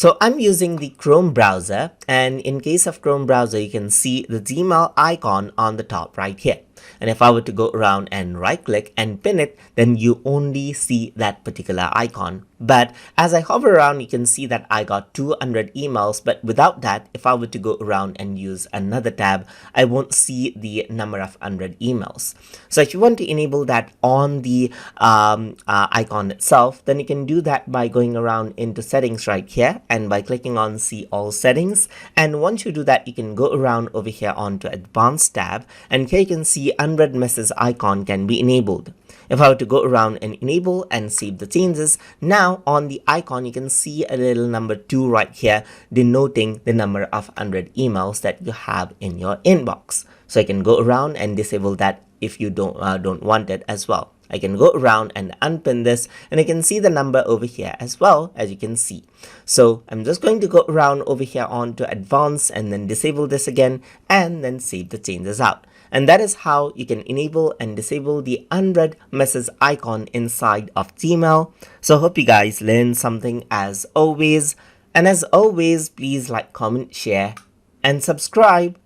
So I'm using the Chrome browser, and in case of Chrome browser, you can see the Gmail icon on the top right here. And if I were to go around and right click and pin it, then you only see that particular icon. But as I hover around, you can see that I got 200 emails. But without that, if I were to go around and use another tab, I won't see the number of 100 emails. So if you want to enable that on the icon itself, then you can do that by going around into settings right here and by clicking on see all settings. And once you do that, you can go around over here onto advanced tab, and here you can see unread message icon can be enabled. If I were to go around and enable and save the changes, now on the icon you can see a little number 2 right here denoting the number of 100 emails that you have in your inbox. So I can go around and disable that if you don't want it as well. I can go around and unpin this, and I can see the number over here as well, as you can see. So I'm just going to go around over here onto advanced and then disable this again and then save the changes out. And that is how you can enable and disable the unread message icon inside of Gmail. So hope you guys learned something as always. And as always, please like, comment, share, and subscribe.